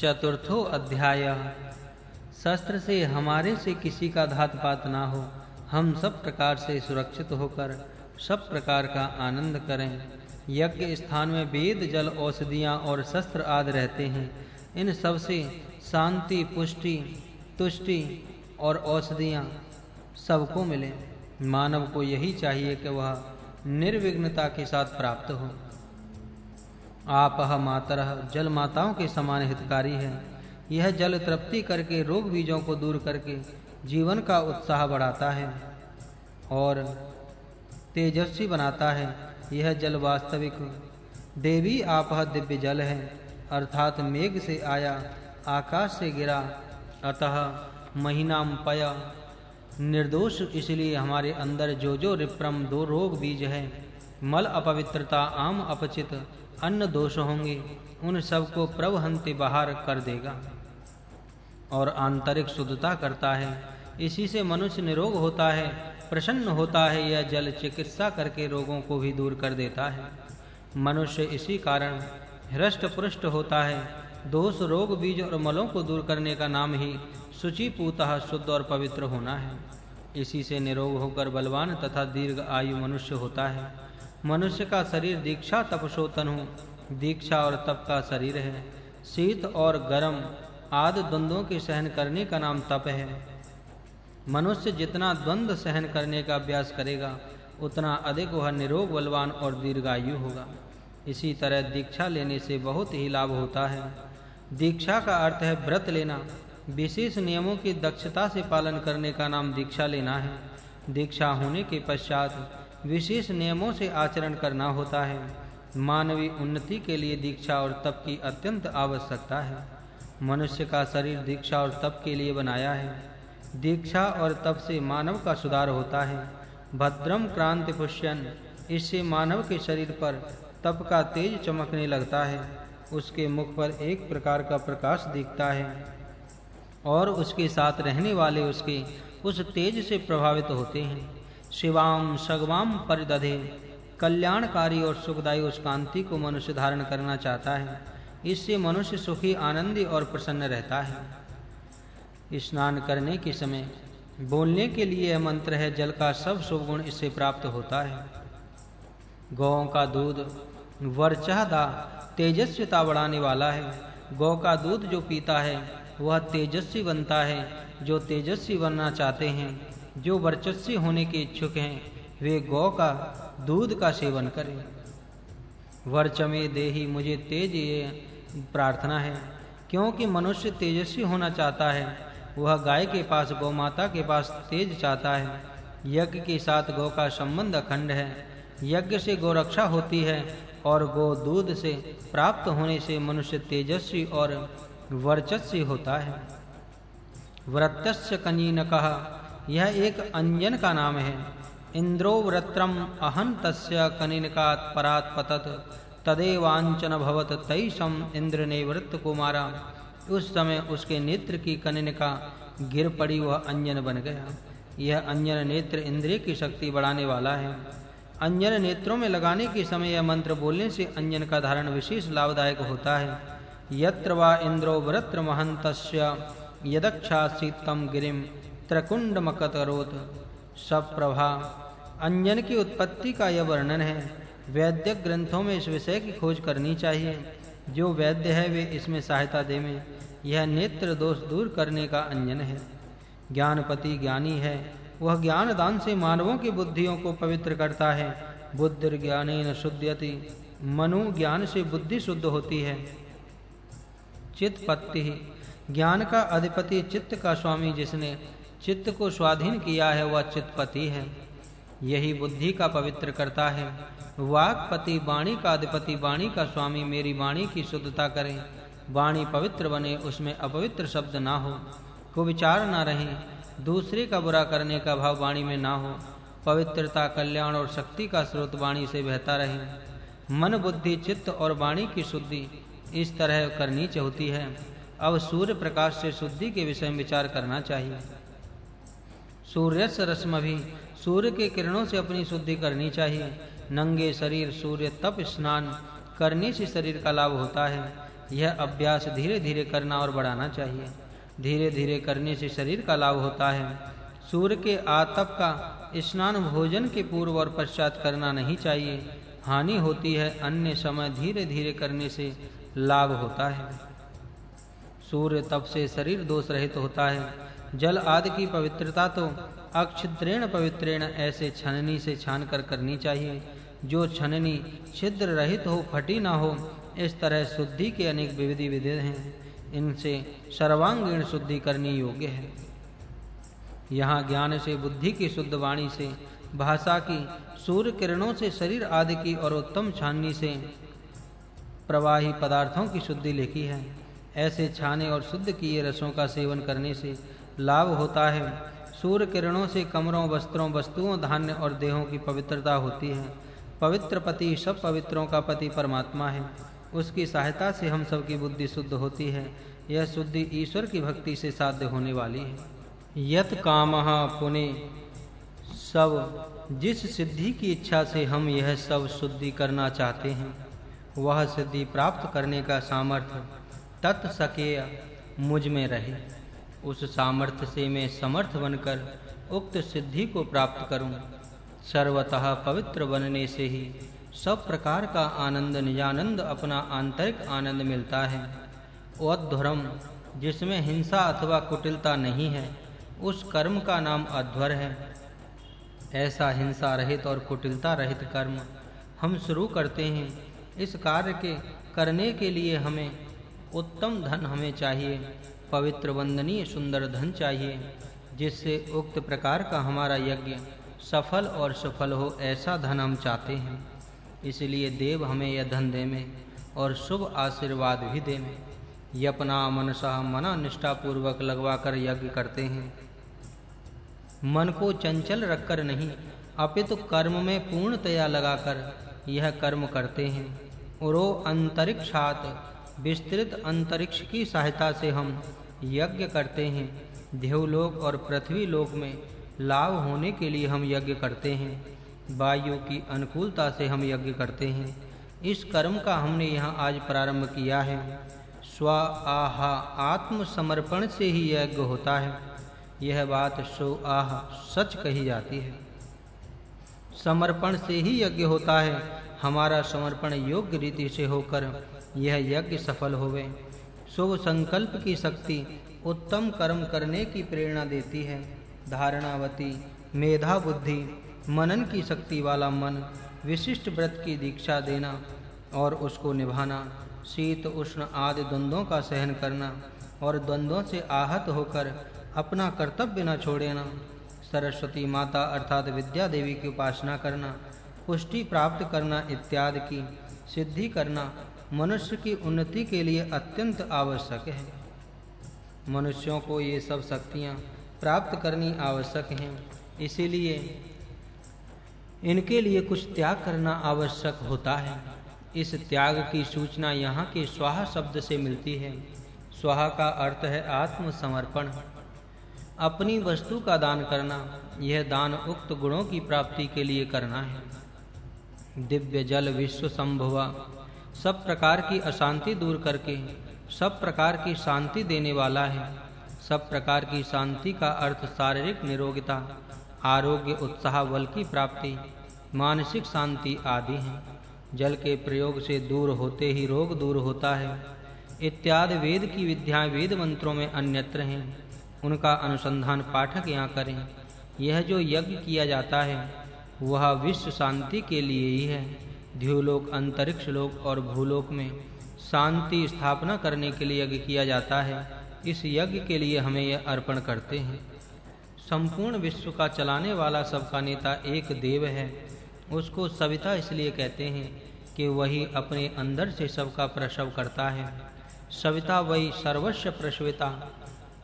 चतुर्थो अध्याय। शस्त्र से हमारे से किसी का घातपात ना हो, हम सब प्रकार से सुरक्षित होकर सब प्रकार का आनंद करें। यज्ञ स्थान में वेद, जल, औषधियाँ और शस्त्र आदि रहते हैं। इन सब से शांति, पुष्टि, तुष्टि और औषधियाँ सबको मिले। मानव को यही चाहिए कि वह निर्विघ्नता के साथ प्राप्त हो। आपः मातरः, जल माताओं के समान हितकारी है। यह जल तृप्ति करके रोग बीजों को दूर करके जीवन का उत्साह बढ़ाता है और तेजस्वी बनाता है। यह जल वास्तविक देवी आपः दिव्य जल है, अर्थात मेघ से आया, आकाश से गिरा, अतः महीनाम पय निर्दोष। इसलिए हमारे अंदर जो रिप्रम 2 रोग बीज है, मल अपवित्रता, आम अपचित, अन्न दोष होंगे, उन सब को प्रवहंति बाहर कर देगा और आंतरिक शुद्धता करता है। इसी से मनुष्य निरोग होता है, प्रसन्न होता है। यह जल चिकित्सा करके रोगों को भी दूर कर देता है। मनुष्य इसी कारण हृष्ट पुष्ट होता है। दोष, रोग, बीज और मलों को दूर करने का नाम ही शुचिपूतः शुद्ध और पवित्र होना है। इसी से निरोग होकर बलवान तथा दीर्घ आयु मनुष्य होता है। मनुष्य का शरीर दीक्षा तपसो तनु, दीक्षा और तप का शरीर है। शीत और गर्म आदि द्वंद्वों के सहन करने का नाम तप है। मनुष्य जितना द्वंद्व सहन करने का अभ्यास करेगा, उतना अधिक वह निरोग, बलवान और दीर्घायु होगा। इसी तरह दीक्षा लेने से बहुत ही लाभ होता है। दीक्षा का अर्थ है व्रत लेना। विशेष नियमों की दक्षता से पालन करने का नाम दीक्षा लेना है। दीक्षा होने के पश्चात विशेष नियमों से आचरण करना होता है। मानवीय उन्नति के लिए दीक्षा और तप की अत्यंत आवश्यकता है। मनुष्य का शरीर दीक्षा और तप के लिए बनाया है। दीक्षा और तप से मानव का सुधार होता है। भद्रम क्रांति पुष्यन, इससे मानव के शरीर पर तप का तेज चमकने लगता है। उसके मुख पर एक प्रकार का प्रकाश दिखता है और उसके साथ रहने वाले उसके उस तेज से प्रभावित होते हैं। शिवाम सगवाम परिदधे, कल्याणकारी और सुखदायी उस कांति को मनुष्य धारण करना चाहता है। इससे मनुष्य सुखी, आनंदी और प्रसन्न रहता है। स्नान करने के समय बोलने के लिए यह मंत्र है। जल का सब शुभ गुण इससे प्राप्त होता है। गौओं का दूध वर्चहदा, तेजस्विता बढ़ाने वाला है। गौ का दूध जो पीता है वह तेजस्वी बनता है। जो तेजस्वी बनना चाहते हैं, जो वर्चस्वी होने के इच्छुक हैं, वे गौ का दूध का सेवन करें। वर्चमे देहि, मुझे तेज ये प्रार्थना है। क्योंकि मनुष्य तेजस्वी होना चाहता है, वह गाय के पास, गौ माता के पास तेज चाहता है। यज्ञ के साथ गौ का संबंध अखंड है। यज्ञ से गौ रक्षा होती है और गौ दूध से प्राप्त होने से मनुष्य तेजस्वी और वर्चस्वी होता है। व्रतस्य कनीनकः, यह एक अंजन का नाम है। इंद्रो व्रत्रम अहं तस्य कनिनकात् परात् पतत, तदेवांचन भवत तैषम इंद्र ने वृत्त कुमारा। उस समय उसके नेत्र की कनिनका गिर पड़ी, वह अंजन बन गया। यह अंजन नेत्र इंद्रिय की शक्ति बढ़ाने वाला है। अंजन नेत्रों में लगाने के समय यह मंत्र बोलने से अंजन का धारण विशेष लाभदायक होता है। यत्र वा इंद्रो वृत्र महंतस्य यदक्षासीतम गिरिम त्रकुंडमकतरोत सप्रभा। अंजन की उत्पत्ति का यह वर्णन है। वैद्य ग्रंथों में इस विषय की खोज करनी चाहिए। जो वैद्य है वे इसमें सहायता देवें। यह नेत्र दोष दूर करने का अंजन है। ज्ञानपति ज्ञानी है। वह ज्ञान दान से मानवों की बुद्धियों को पवित्र करता है। बुद्धिर ज्ञानेन शुद्ध्यति, मनु ज्ञान से बुद्धि शुद्ध होती है। चित्तपत्ति, ज्ञान का अधिपति, चित्त का स्वामी, जिसने चित्त को स्वाधीन किया है वह चित्तपति है। यही बुद्धि का पवित्र करता है। वाक्पति, वाणी का अधिपति, वाणी का स्वामी, मेरी वाणी की शुद्धता करें। वाणी पवित्र बने, उसमें अपवित्र शब्द ना हो, कुविचार ना रहे, दूसरे का बुरा करने का भाव वाणी में ना हो। पवित्रता, कल्याण और शक्ति का स्रोत वाणी से बहता रहे। मन, बुद्धि, चित्त और वाणी की शुद्धि इस तरह करनी होती है। अब सूर्य प्रकाश से शुद्धि के विषय में विचार करना चाहिए। सूर्यस्य रश्मि, सूर्य के किरणों से अपनी शुद्धि करनी चाहिए। नंगे शरीर सूर्य तप स्नान करने से शरीर का लाभ होता है। यह अभ्यास धीरे धीरे करना और बढ़ाना चाहिए। धीरे धीरे करने से शरीर का लाभ होता है। सूर्य के आतप का स्नान भोजन के पूर्व और पश्चात करना नहीं चाहिए, हानि होती है। अन्य समय धीरे धीरे करने से लाभ होता है। सूर्य तप से शरीर दोष रहित होता है। जल आदि की पवित्रता तो अक्षिद्रेण पवित्रेण ऐसे छननी से छान कर करनी चाहिए, जो छननी छिद्र रहित हो, फटी ना हो। इस तरह शुद्धि के अनेक विधि विधि हैं, इनसे सर्वांगीण शुद्धि करनी योग्य है। यहाँ ज्ञान से, बुद्धि की शुद्ध वाणी से, भाषा की, सूर्य किरणों से, शरीर आदि की और उत्तम छाननी से प्रवाही पदार्थों की शुद्धि लिखी है। ऐसे छाने और शुद्ध किए रसों का सेवन करने से लाभ होता है। सूर्य किरणों से कमरों, वस्त्रों, वस्तुओं, धान्य और देहों की पवित्रता होती है। पवित्र पति सब पवित्रों का पति परमात्मा है। उसकी सहायता से हम सब की बुद्धि शुद्ध होती है। यह शुद्धि ईश्वर की भक्ति से साध्य होने वाली है। यत कामः पुने, सब जिस सिद्धि की इच्छा से हम यह सब शुद्धि करना चाहते हैं, वह सिद्धि प्राप्त करने का सामर्थ्य तत्सकेय मुझ में रहे। उस सामर्थ्य से मैं समर्थ बनकर उक्त सिद्धि को प्राप्त करूं। सर्वतः पवित्र बनने से ही सब प्रकार का आनंद, निजानंद, अपना आंतरिक आनंद मिलता है। अध्वरम, जिसमें हिंसा अथवा कुटिलता नहीं है, उस कर्म का नाम अध्वर है। ऐसा हिंसा रहित और कुटिलता रहित कर्म हम शुरू करते हैं। इस कार्य के करने के लिए हमें उत्तम धन हमें चाहिए, पवित्र वंदनीय सुंदर धन चाहिए, जिससे उक्त प्रकार का हमारा यज्ञ सफल और सफल हो, ऐसा धन हम चाहते हैं। इसलिए देव हमें यह धन दे में और शुभ आशीर्वाद भी दे में। यपना मनसा, मना निष्ठा पूर्वक लगवा कर यज्ञ करते हैं। मन को चंचल रखकर नहीं, अपितु कर्म में पूर्णतया लगाकर यह कर्म करते हैं। उरो अंतरिक्षात, विस्तृत अंतरिक्ष की सहायता से हम यज्ञ करते हैं। देवलोक और पृथ्वी लोक में लाभ होने के लिए हम यज्ञ करते हैं। वायु की अनुकूलता से हम यज्ञ करते हैं। इस कर्म का हमने यहाँ आज प्रारंभ किया है। स्व आहा, आत्म समर्पण से ही यज्ञ होता है। यह बात स्व आह सच कही जाती है। समर्पण से ही यज्ञ होता है। हमारा समर्पण योग्य रीति से होकर यह यज्ञ सफल होवे। शुभ संकल्प की शक्ति उत्तम कर्म करने की प्रेरणा देती है। धारणावती, मेधा बुद्धि, मनन की शक्ति वाला मन, विशिष्ट व्रत की दीक्षा देना और उसको निभाना, शीत उष्ण आदि द्वंद्वों का सहन करना और द्वंद्वों से आहत होकर अपना कर्तव्य न छोड़ना, सरस्वती माता अर्थात विद्या देवी की उपासना करना, पुष्टि प्राप्त करना इत्यादि की सिद्धि करना मनुष्य की उन्नति के लिए अत्यंत आवश्यक है। मनुष्यों को ये सब शक्तियाँ प्राप्त करनी आवश्यक हैं। इसीलिए इनके लिए कुछ त्याग करना आवश्यक होता है। इस त्याग की सूचना यहाँ के स्वाहा शब्द से मिलती है। स्वाहा का अर्थ है आत्मसमर्पण, अपनी वस्तु का दान करना। यह दान उक्त गुणों की प्राप्ति के लिए करना है। दिव्य जल विश्व संभवा, सब प्रकार की अशांति दूर करके सब प्रकार की शांति देने वाला है। सब प्रकार की शांति का अर्थ शारीरिक निरोगिता, आरोग्य, उत्साह, बल की प्राप्ति, मानसिक शांति आदि हैं। जल के प्रयोग से दूर होते ही रोग दूर होता है इत्यादि वेद की विद्याएं वेद मंत्रों में अन्यत्र हैं। उनका अनुसंधान पाठक यहाँ करें। यह जो यज्ञ किया जाता है वह विश्व शांति के लिए ही है। द्युलोक, अंतरिक्ष लोक और भूलोक में शांति स्थापना करने के लिए यज्ञ किया जाता है। इस यज्ञ के लिए हमें यह अर्पण करते हैं। संपूर्ण विश्व का चलाने वाला सबका नेता एक देव है। उसको सविता इसलिए कहते हैं कि वही अपने अंदर से सबका प्रसव करता है। सविता वही सर्वस्व प्रसविता।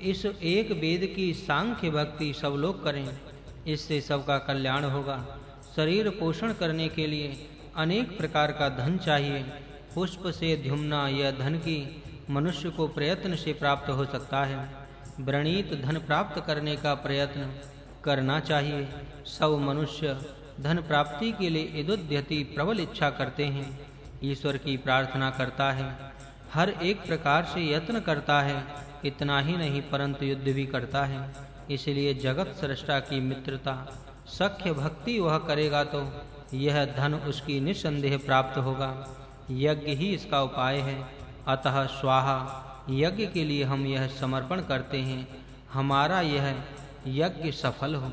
इस एक वेद की सांख्य भक्ति सब लोग करें, इससे सबका कल्याण होगा। शरीर पोषण करने के लिए अनेक प्रकार का धन चाहिए। पुष्प से द्युम्ना यह धन की मनुष्य को प्रयत्न से प्राप्त हो सकता है। व्रणित धन प्राप्त करने का प्रयत्न करना चाहिए। सब मनुष्य धन प्राप्ति के लिए इदुद्यति प्रबल इच्छा करते हैं, ईश्वर की प्रार्थना करता है। हर एक प्रकार से यत्न करता है, इतना ही नहीं परंतु युद्ध भी करता है। इसलिए जगत सृष्टा की मित्रता सख्य भक्ति वह करेगा तो यह धन उसकी निसंदेह प्राप्त होगा। यज्ञ ही इसका उपाय है। अतः स्वाहा, यज्ञ के लिए हम यह समर्पण करते हैं, हमारा यह यज्ञ सफल हो।